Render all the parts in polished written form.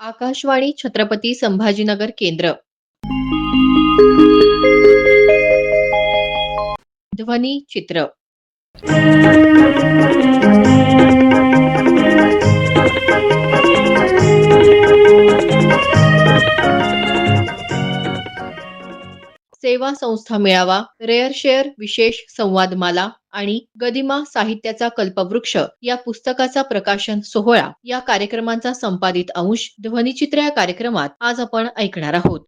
आकाशवाणी छत्रपती संभाजीनगर केंद्र. ध्वनी चित्र. सेवा संस्था मेळावा, रेअर शेअर विशेष संवादमाला आणि गदिमा साहित्याचा कल्पवृक्ष या पुस्तकाचा प्रकाशन सोहळा या कार्यक्रमांचा संपादित अंश ध्वनिचित्र या कार्यक्रमात आज आपण ऐकणार आहोत.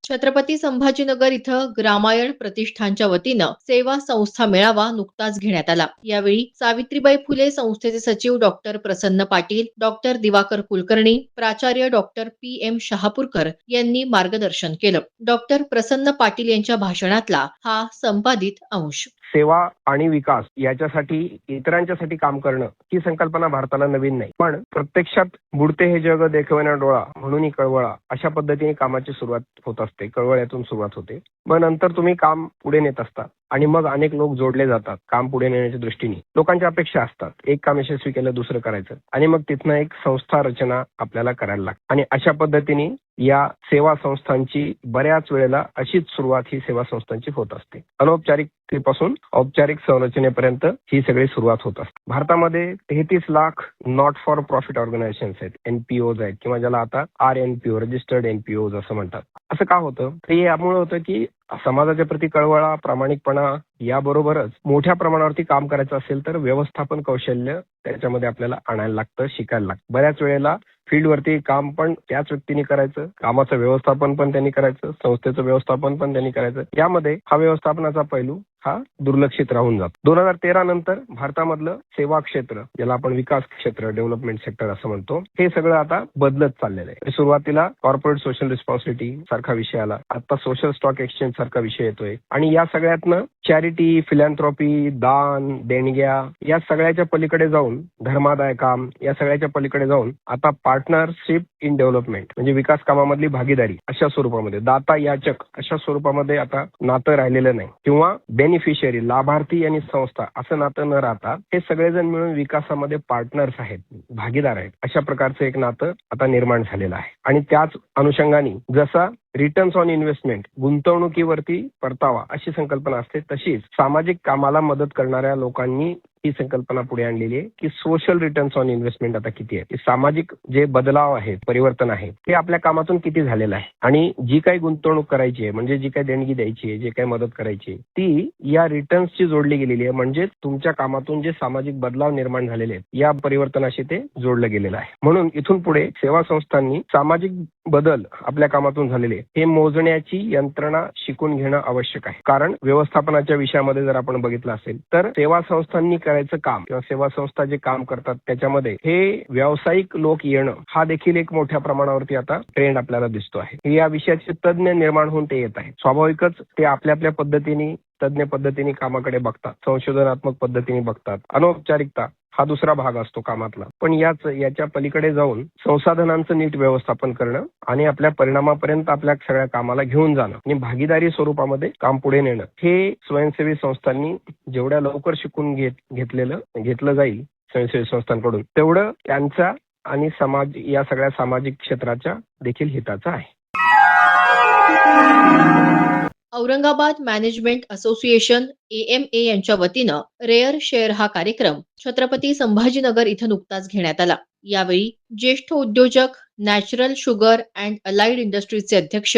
छत्रपती संभाजीनगर इथं ग्रामायण प्रतिष्ठानच्या वतीनं सेवा संस्था मेळावा नुकताच घेण्यात आला. यावेळी सावित्रीबाई फुले संस्थेचे सचिव डॉक्टर प्रसन्न पाटील, डॉक्टर दिवाकर कुलकर्णी, प्राचार्य डॉक्टर PM शहापूरकर यांनी मार्गदर्शन केलं. डॉक्टर प्रसन्न पाटील यांच्या भाषणातला हा संपादित अंश. सेवा आणि विकास याच्यासाठी इतरांच्यासाठी काम करणं ही संकल्पना भारताला नवीन नाही, पण प्रत्यक्षात बुडते हे जग देखवना डोळा म्हणून कळवळा अशा पद्धतीने कामाची सुरुवात होत असते. कळवळ्यातून सुरुवात होते, मग नंतर तुम्ही काम पुढे नेत असता आणि मग अनेक लोक जोडले जातात. काम पुढे नेण्याच्या दृष्टीने लोकांच्या अपेक्षा असतात. एक काम यशस्वी केलं दुसरं करायचं आणि मग तिथनं एक संस्था रचना आपल्याला करायला लागते आणि अशा पद्धतीने या सेवा संस्थांची बऱ्याच वेळेला अशीच सुरुवात ही सेवा संस्थांची होत असते. अनौपचारिकतेपासून औपचारिक संरचनेपर्यंत ही सगळी सुरुवात होत असते. भारतामध्ये 33 lakh not for profit organisations आहेत, NPOs आहेत, किंवा ज्याला आता RNPO रजिस्टर्ड NPOs असं म्हणतात. असं का होतं? हे यामुळे होतं की समाजाच्या प्रति कळवळा, प्रामाणिकपणा याबरोबरच मोठ्या प्रमाणावरती काम करायचं असेल तर व्यवस्थापन कौशल्य त्याच्यामध्ये आपल्याला आणायला लागतं, शिकायला लागतं. बऱ्याच वेळेला फील्डवरती काम पण त्याच व्यक्तीने करायचं, कामाचं व्यवस्थापन पण त्यांनी करायचं, संस्थेचं व्यवस्थापन पण त्यांनी करायचं. यामध्ये हा व्यवस्थापनाचा पैलू हा दुर्लक्षित राहून जातो. 2013 नंतर भारतामधलं सेवा क्षेत्र, ज्याला आपण विकास क्षेत्र, डेव्हलपमेंट सेक्टर असं म्हणतो, हे सगळं आता बदलत चाललेलं आहे. सुरुवातीला कॉर्पोरेट सोशल रिस्पॉन्सिबिलिटी सारखा विषय आला, आता सोशल स्टॉक एक्सचेंज सारखा विषय येतोय आणि या सगळ्यातनं चॅरिटी, फिलॅन्थ्रॉपी, दान, देणग्या या सगळ्याच्या पलीकडे जाऊन धर्मादाय काम या सगळ्याच्या पलीकडे जाऊन आता पार्टनरशिप इन डेव्हलपमेंट म्हणजे विकास कामामधली भागीदारी अशा स्वरूपामध्ये, दाता याचक अशा स्वरूपामध्ये आता नातं राहिलेलं नाही, किंवा बेनिफिशियरी लाभार्थी आणि संस्था असं नातं न राहता हे सगळेजण मिळून विकासामध्ये पार्टनर्स आहेत, भागीदार आहेत, अशा प्रकारचं एक नातं आता निर्माण झालेलं आहे. आणि त्याच अनुषंगाने जसा रिटर्न्स ऑन इन्व्हेस्टमेंट गुंतवणुकीवरती परतावा अशी संकल्पना असते, तशीच सामाजिक कामाला मदत करणाऱ्या लोकांनी ही संकल्पना पुढे आणलेली आहे की सोशल रिटर्न्स ऑन इन्व्हेस्टमेंट आता किती आहे, सामाजिक जे बदलाव आहे, परिवर्तन आहे, ते आपल्या कामातून किती झालेलं आहे आणि जी काही गुंतवणूक करायची आहे म्हणजे जी काही देणगी द्यायची आहे, जे काही मदत करायची आहे, ती या रिटर्न्सची जोडली गेलेली आहे. म्हणजे तुमच्या कामातून जे सामाजिक बदलाव निर्माण झालेले आहेत या परिवर्तनाशी ते जोडलं गेलेलं आहे. म्हणून इथून पुढे सेवा संस्थांनी सामाजिक बदल आपल्या कामातून झालेले हे मोजण्याची यंत्रणा शिकून घेणं आवश्यक आहे. कारण व्यवस्थापनाच्या विषयामध्ये जर आपण बघितलं असेल तर सेवा संस्थांनी करायचं काम किंवा सेवा संस्था जे काम करतात त्याच्यामध्ये हे व्यावसायिक लोक येणं हा देखील एक मोठ्या प्रमाणावरती आता ट्रेंड आपल्याला दिसतो आहे. या विषयाचे तज्ज्ञ निर्माण होऊन ते येत आहेत. स्वाभाविकच ते आपल्या आपल्या पद्धतीने तज्ज्ञ पद्धतीने कामाकडे बघतात, संशोधनात्मक पद्धतीने बघतात. अनौपचारिकता हा दुसरा भाग असतो कामातला, पण याच्या पलीकडे जाऊन संसाधनांचं नीट व्यवस्थापन करणं आणि आपल्या परिणामापर्यंत आपल्या सगळ्या कामाला घेऊन जाणं आणि भागीदारी स्वरूपामध्ये काम पुढे नेणं हे स्वयंसेवी संस्थांनी जेवढ्या लवकर शिकून घेतलं जाईल स्वयंसेवी संस्थांकडून, तेवढं त्यांचा आणि समाज या सगळ्या सामाजिक क्षेत्राच्या देखील हिताचा आहे. औरंगाबाद मॅनेजमेंट असोसिएशन AMA यांच्या वतीनं रेअर शेअर हा कार्यक्रम छत्रपती संभाजीनगर इथं नुकताच घेण्यात आला. यावेळी ज्येष्ठ उद्योजक, नॅचरल शुगर अँड अलाइड इंडस्ट्रीजचे अध्यक्ष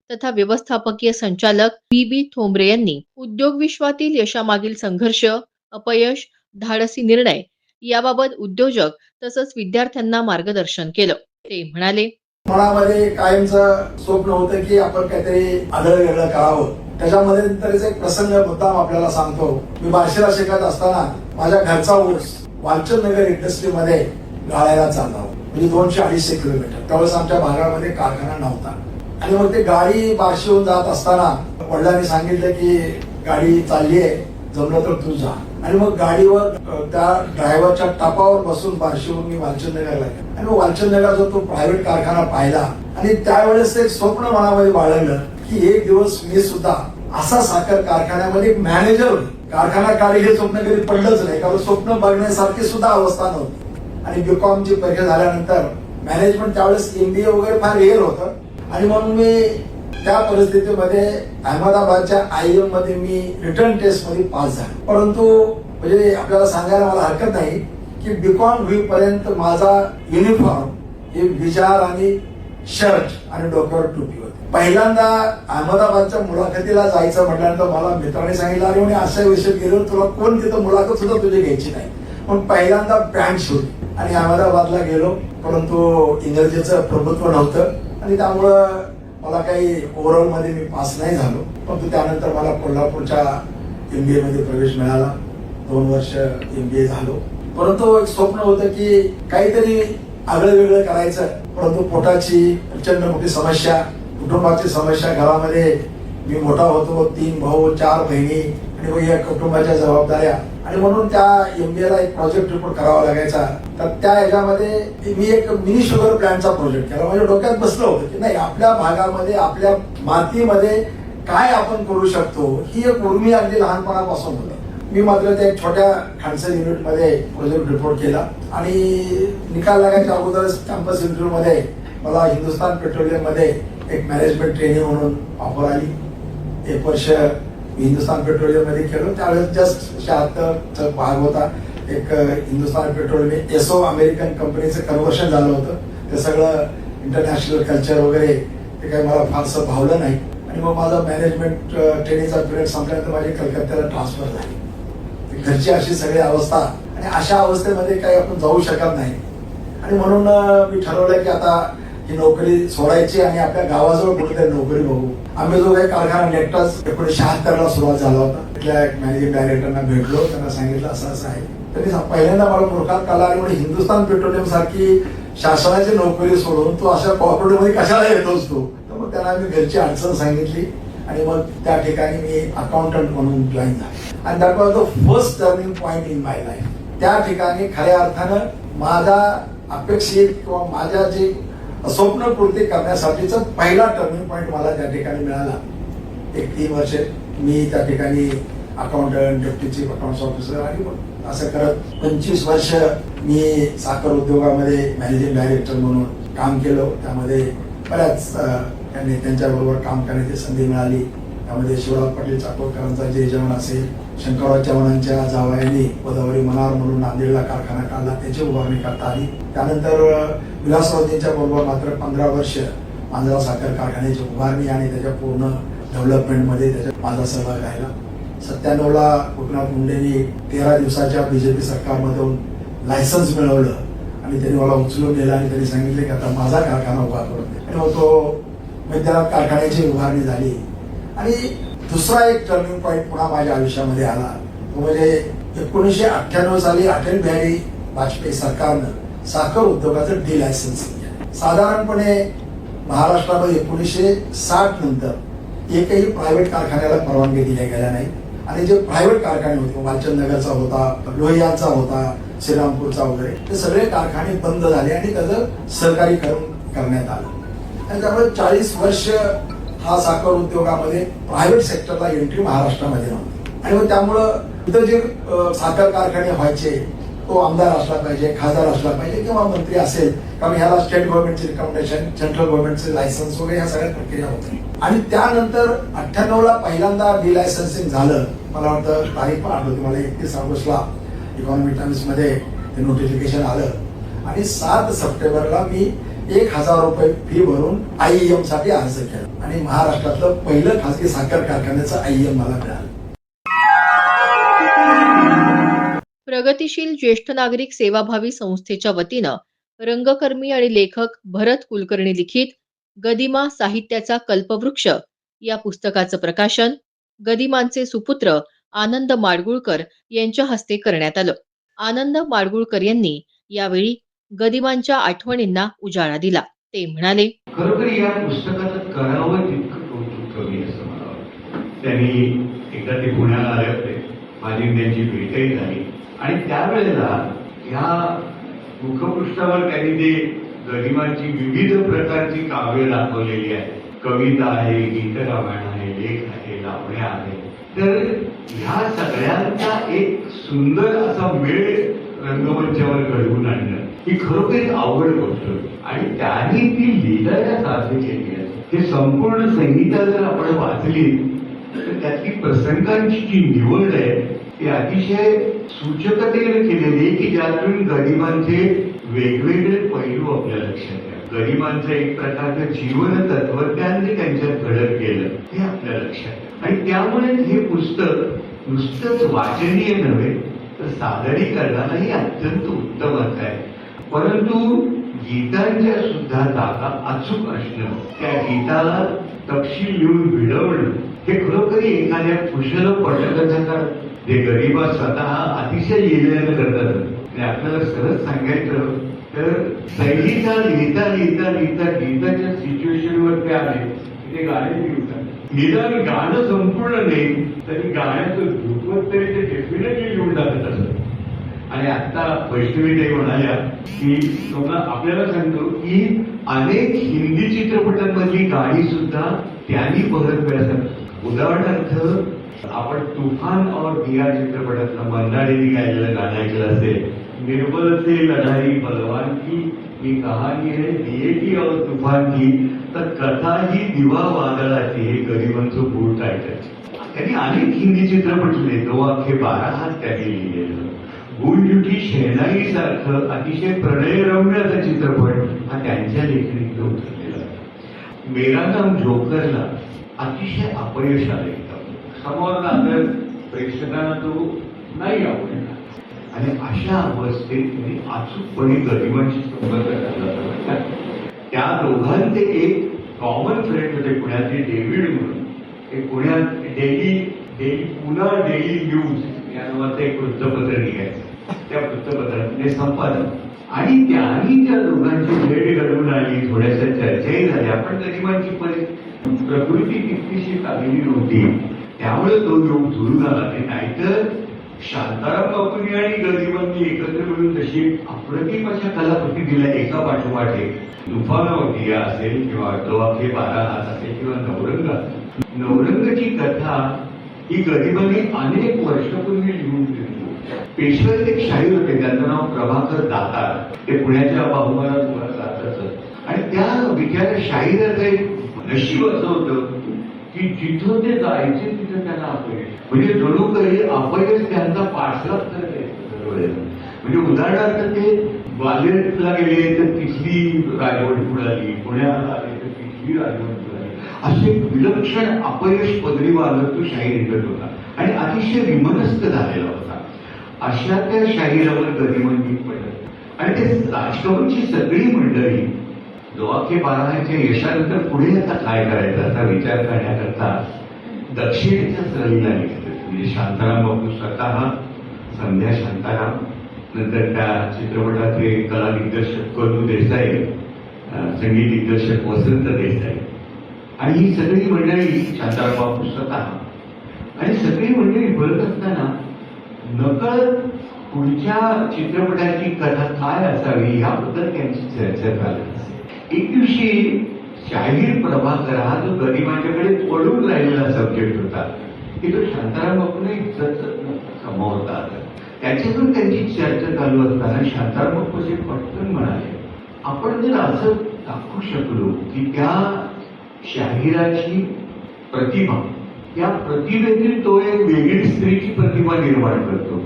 तथा व्यवस्थापकीय संचालक BB थोंबरे यांनी उद्योग विश्वातील यशामागील संघर्ष, अपयश, धाडसी निर्णय याबाबत उद्योजक तसंच विद्यार्थ्यांना मार्गदर्शन केलं. ते म्हणाले, मनामध्ये कायमचं स्वप्न होतं की आपण काहीतरी आगळं वेगळं करावं. त्याच्यामध्ये नंतरच एक प्रसंग मुद्दाम आपल्याला सांगतो. मी बार्शीला शिकत असताना माझ्या घरचा ऊस वालचंदनगर इंडस्ट्रीमध्ये गाळायला चालला, म्हणजे 200-250 किलोमीटर. त्यावेळेस आमच्या भागामध्ये कारखाना नव्हता आणि मग ते गाडी बार्शीहून जात असताना वडिलांनी सांगितलं की गाडी चालली आहे, जमलं तर तू जा. आणि मग गाडीवर त्या ड्रायव्हरच्या टापावर बसून बार्शीहून मी वालचंदनगरला गेलो आणि मग वालचंदनगरचा तो प्रायव्हेट कारखाना पाहिला आणि त्यावेळेस एक स्वप्न मनामध्ये बाळगलं की एक दिवस मी सुद्धा असा साखर कारखान्यामध्ये मॅनेजर होईल. कारखाना काढेल हे स्वप्न कधी पडलंच नाही, कारण स्वप्न बघण्यासारखी सुद्धा अवस्था नव्हती. आणि बीकॉम ची परीक्षा झाल्यानंतर मॅनेजमेंट त्यावेळेस MBA वगैरे फार रेअर होतं आणि म्हणून मी त्या परिस्थितीमध्ये अहमदाबादच्या IIM मध्ये मी रिटर्न टेस्ट मध्ये पास झालो. परंतु म्हणजे आपल्याला सांगायला मला हरकत नाही की बीकॉम होईपर्यंत माझा युनिफॉर्म हे विजार आणि शर्ट आणि डोक्यावर टोपी होती. पहिल्यांदा अहमदाबादच्या मुलाखतीला जायचं म्हटल्यानंतर मला मित्राने सांगितलं, अरे म्हणे अशा विषय गेलो तुला कोण तिथं मुलाखत सुद्धा तुझी घ्यायची नाही. पण पहिल्यांदा पॅन्ट शोधली आणि अहमदाबादला गेलो. परंतु इंग्रजीचं प्रभुत्व नव्हतं आणि त्यामुळं मला काही ओव्हरऑल मध्ये मी पास नाही झालो. परंतु त्यानंतर मला कोल्हापूरच्या MBA मध्ये प्रवेश मिळाला. 2 वर्ष MBA झालो. परंतु एक स्वप्न होतं की काहीतरी आगळं वेगळं करायचं. परंतु पोटाची प्रचंड मोठी समस्या, कुटुंबाची समस्या, घरामध्ये मी मोठा होतो, 3 भाऊ 4 बहिणी आणि मग या कुटुंबाच्या जबाबदाऱ्या आणि म्हणून त्या MBA ला एक प्रोजेक्ट रिपोर्ट करावा लागायचा. तर त्या ह्याच्यामध्ये मी एक मिनी शुगर प्लॅनचा प्रोजेक्ट केला. माझ्या डोक्यात बसलं होतं की नाही आपल्या भागामध्ये आपल्या मातीमध्ये काय आपण करू शकतो ही एक उर्मी अगदी लहानपणापासून होती. मी मात्र त्या एक छोट्या खानसर युनिटमध्ये प्रोजेक्ट रिपोर्ट केला आणि निकाल लागायच्या अगोदरच कॅम्पस इंटरव्ह्यू मध्ये मला हिंदुस्थान पेट्रोलियम मध्ये एक मॅनेजमेंट ट्रेनिंग म्हणून ऑफर आली. 1 वर्ष हिंदुस्थान पेट्रोलियम मध्ये केलं. त्यावेळेस जस्ट 76चा भाग होता. एक हिंदुस्थान पेट्रोलियम एसओ अमेरिकन कंपनीचं कन्व्हर्शन झालं होतं. ते सगळं इंटरनॅशनल कल्चर वगैरे ते काही मला फारसं भावलं नाही आणि मग माझा मॅनेजमेंट ट्रेनिंगचा पिरियड संपल्यानंतर माझी कलकत्त्याला ट्रान्सफर झाली. घरची अशी सगळी अवस्था आणि अशा अवस्थेमध्ये काही आपण जाऊ शकत नाही आणि म्हणून मी ठरवलं की आता ही नोकरी सोडायची आणि आपल्या गावाजवळ कुठेतरी नोकरी बघू. आम्ही जो काही कारखाना नेटच 1976 ला सुरुवात झाला होता. तिथल्या एक मॅनेजिंग डायरेक्टरना भेटलो. त्यांना सांगितलं असं असं आहे. त्यांनी पहिल्यांदा मला मूर्खात काढला आणि म्हणजे हिंदुस्थान पेट्रोलियम सारखी शासनाची नोकरी सोडून तू अशा कॉर्पोरेट मध्ये कशाला येतोस तू. तर मग त्यांना मी घरची अडचण सांगितली आणि मग त्या ठिकाणी मी अकाउंटंट म्हणून जॉईन झालो आणि that was the first turning point in my life. त्या ठिकाणी खऱ्या अर्थानं माझा अपेक्षित किंवा माझ्या जे स्वप्नपूर्ती करण्यासाठीचा पहिला टर्निंग पॉइंट मला त्या ठिकाणी मिळाला. एक 3 वर्ष मी त्या ठिकाणी accountant, deputy chief accounts officer आणि असं करत 25 वर्ष मी साखर उद्योगामध्ये मॅनेजिंग डायरेक्टर म्हणून काम केलं. त्यामध्ये बऱ्याच नेत्यांच्या बरोबर काम करण्याची संधी मिळाली. त्यामध्ये शिवराज पाटील चाकोरकरांचा जे जेवण असेल, शंकरराव चव्हाणांच्या जावयांनी गोदावरी मनार म्हणून नांदेडला कारखाना काढला, त्याची उभारणी करता आली. त्यानंतर विलासरावजींच्या बरोबर मात्र 15 वर्ष मांजरा साखर कारखान्याची उभारणी आणि त्याच्या पूर्ण डेव्हलपमेंटमध्ये त्याच्यात माझा सहभाग राहिला. 97 ला गोपीनाथ मुंडेंनी 13 दिवसाच्या BJP सरकारमधून लायसन्स मिळवलं आणि त्यांनी मला उचलून नेलं आणि त्यांनी सांगितले की आता माझा कारखाना उभा करून आणि मग तो वैद्यनाथ कारखान्याची उभारणी झाली. आणि दुसरा एक टर्निंग पॉइंट पुन्हा माझ्या आयुष्यामध्ये आला. तो म्हणजे 1998 साली अटल बिहारी वाजपेयी सरकारनं साखर उद्योगाचं डिलायसन्सिंग केलं. साधारणपणे महाराष्ट्रामध्ये 1960 नंतर एकही प्रायव्हेट कारखान्याला परवानगी दिल्या गेल्या नाही आणि जे प्रायव्हेट कारखाने होते, वालचंद नगरचा होता, लोहियांचा होता, श्रीरामपूरचा वगैरे, ते सगळे कारखाने बंद झाले आणि त्याचं सहकारीकरण करण्यात आलं आणि त्यामुळे 40 वर्ष हा साखर उद्योगामध्ये प्रायव्हेट सेक्टरला एंट्री महाराष्ट्रामध्ये नव्हती आणि मग त्यामुळं इथं जे साखर कारखाने व्हायचे तो आमदार असला पाहिजे, खासदार असला पाहिजे किंवा मंत्री असेल, कारण ह्याला स्टेट गव्हर्नमेंटचे रिकमेंडेशन, सेंट्रल गव्हर्नमेंटचे लायसन्स वगैरे ह्या सगळ्या प्रक्रिया होत्या. आणि त्यानंतर 98 ला पहिल्यांदा डिलायसन्सिंग झालं. मला वाटतं तारीख पण आठवते मला, 31 ऑगस्टला इकॉनॉमिक टाइम्स मध्ये ते नोटिफिकेशन आलं आणि 7 सप्टेंबरला मी 1,000 रुपये फी भरून IIM साठी अर्ज केला आणि महाराष्ट्रातलं पहिलं खासगी साखर कारखान्याचं IIM मला मिळालं. प्रगतीशील ज्येष्ठ नागरिक सेवाभावी संस्थेच्या वतीनं रंगकर्मी आणि लेखक भरत कुलकर्णी लिखित गदिमा साहित्याचा कल्पवृक्ष या पुस्तकाचं प्रकाशन गदिमांचे सुपुत्र आनंद माडगुळकर यांच्या हस्ते करण्यात आलं. आनंद माडगुळकर यांनी यावेळी गदिमांच्या आठवणींना उजाळा दिला. ते म्हणाले, खरोखर या पुस्तकाचं करावं तितकं कौतुक कमी असं मला वाटतं. त्यांनी एकदा ते पुण्याला आले होते, माझी त्यांची भेटही झाली आणि त्यावेळेला ह्या मुखपृष्ठावर त्यांनी ते गदिमांची विविध प्रकारची काव्य दाखवलेली आहे. कविता आहे, गीतरामायण आहे, लेख आहे, लावण्या आहे. तर ह्या सगळ्यांचा एक सुंदर असा मेळ रंगमंचावर घडवून आणणं ही खरोखर अवघड गोष्ट होती. आणि त्याने ती लिलायला साध्य केली आहे. हे संपूर्ण संहिता जर आपण वाचली तर त्यातली प्रसंगांची जी निवड आहे ती अतिशय सूचकतेने केलेली आहे, की ज्यातून गरिबांचे वेगवेगळे पैलू आपल्या लक्षात येतात. गरिबांचं एक प्रकारचं जीवन तत्वज्ञान जे त्यांच्यात घडत गेलं हे आपल्या लक्षात येतं. आणि त्यामुळे हे पुस्तक नुसतंच वाचनीय नव्हे तर सादरीकरणालाही अत्यंत उत्तम आहे. परंतु गीतांच्या सुद्धा जागा अचूक असणं, त्या गीताला तपशील लिहून भिडवणं हे खरोखर एखाद्या कुशल पटकथाकार जे गरिबा स्वतः अतिशय लिहिल्यानं करतात. आणि आपल्याला सरळ सांगायचं तर संहिता लिहिता लिहिता लिहिता गीताच्या सिच्युएशनवर ते आले ते गाणे लिहतात. निदान गाणं संपूर्ण नाही तरी गाण्याचं ध्रुपद तरी ते डेफिनेटली लिहून टाकत असत. आणि आता वैष्णवीताई म्हणाल्या की तुम्हाला आपल्याला सांगतो की अनेक हिंदी चित्रपटांमधली गाणी सुद्धा त्यांनी परत उदाहरणार्थ आपण तुफान और दिया चित्रपटातलं मंदाडेने गायलेलं गाणं ऐकलं असेल. निर्बल से लढाई बलवान की ही कहाणी है दिये की और तुफान की, तर कथा ही दिवा वादळाची हे गरिबांचं बूट आहे. त्यांनी अनेक हिंदी चित्रपट लिहिले. दो आंखें बारा हात त्यांनी लिहिलेलं. गुंजुटी शहनाई सारखं अतिशय प्रणयरम्य असा चित्रपट हा त्यांच्या लेखणीतून उतरलेला. मेरा नाम जोकरला अतिशय अपयश आले. समोर आपल्या प्रेक्षकांना तो नाही आवडला. आणि अशा अवस्थेत त्यांनी अचूकपणे गरिबांशी संपर्क साधला. त्या दोघांचे एक कॉमन फ्रेंड होते पुण्यातले डेव्हिड म्हणून. ते पुण्यात पुणा डेली न्यूज या नावाचं एक वृत्तपत्र निघायचं. त्या वृत्तपत्रातले संपादक आणि त्यांनी त्या दोघांची भेट घडवून आली. थोड्याशा चर्चाही झाल्या. पण गरिबांची प्रकृती तितकीशी चांगली नव्हती त्यामुळे तो योग जुळून आला नाही. नाहीतर शांताराम बापूंनी आणि गरिबांनी एकत्र मिळून तशी अप्रतिम अशा कलाकृती दिल्या एका पाठोपाठ एक. तुफान और दिया असेल किंवा दो आंखें बारा हात असेल किंवा नवरंगची कथा ही गरिबांनी अनेक वर्षापूर्वी लिहून दिली. पेशव्यात एक शाहीर होते त्यांचं नाव प्रभाकर दातार. ते पुण्याच्या बाहुमानात मुळात राहत असत. आणि त्या बिचाऱ्या शाहिराचं एक नशीब असं होतं की जिथं ते जायचे तिथं त्यांना अपयश, म्हणजे जणू काही अपयश त्यांचा पाठलाग करत. म्हणजे उदाहरणार्थ ते ग्वाल्हेरला गेले तर तिथली राजवट बुडाली, पुण्याला आले तर तिथली राजवट बुडाली. असे विलक्षण अपयश पदरी वागत तो शाहीर लिहित होता आणि अतिशय विमनस्थ झालेला होता. अशा त्या शाहिरावर गरिबांनी पडत. आणि ते राजकमलची सगळी मंडळी दो आंखें बारा हातच्या यशानंतर पुढे आता काय करायचं असा विचार करण्याकरता दक्षिणेच्या सहलीला निघाले. म्हणजे शांताराम बापू स्वतः, संध्या शांताराम, नंतर त्या चित्रपटाचे कला दिग्दर्शक करू देसाई, संगीत दिग्दर्शक वसंत देसाई आणि ही सगळी मंडळी, शांताराम बापू स्वतः आणि सगळी मंडळी बोलत असताना नकळत पुढच्या चित्रपटाची कथा काय असावी याबद्दल त्यांची चर्चा चालत. एक दिवशी शाहीर प्रभाकर हा जो गरिबांच्याकडे पडून राहिलेला सब्जेक्ट होता की तो शांताराम बापूंना इज्जत समोरता आला. त्याच्यातून त्यांची चर्चा चालू असताना शांताराम बापू असे पटकन म्हणाले, आपण जर असं दाखवू शकलो की त्या शाहिराची प्रतिभा, त्या प्रतिभेतील तो एक वेगळी स्त्रीची प्रतिभा निर्माण करतो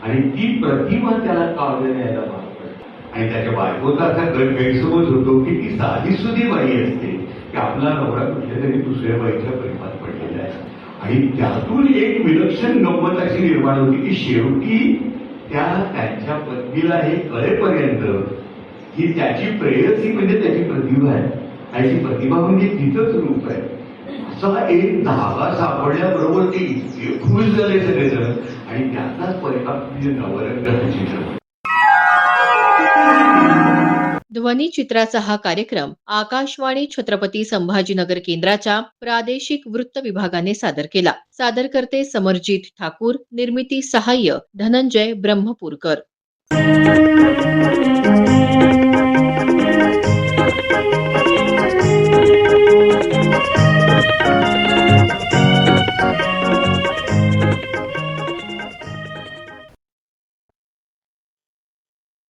आणि ती प्रतिभा त्याला काव्य न्यायला भाग पडते. आणि त्याच्या बायकोचा असा गैरसमज होतो की ती साधी सुधी बाई असते की आपला नवरा कुठल्या तरी दुसऱ्या बाईच्या प्रेमात पडलेला आहे. आणि त्यातून एक विलक्षण गंमत अशी निर्माण होती की शेवटी त्यांच्या पत्नीला हे कळेपर्यंत ही त्याची प्रेयसी म्हणजे त्याची प्रतिभा आहे आणि ती प्रतिभा म्हणजे तिथंच रूप आहे. असा एक धागा सापडल्याबरोबर ते इतके खुश झाले सगळेजण आणि त्याचाच परिणाम म्हणजे नवरंगाचं चित्रपट. ध्वनी चित्राचा हा कार्यक्रम आकाशवाणी छत्रपती संभाजीनगर केंद्राच्या प्रादेशिक वृत्त विभागाने सादर केला. सादरकर्ते समरजित ठाकूर, निर्मिती सहाय्य धनंजय ब्रह्मपूरकर.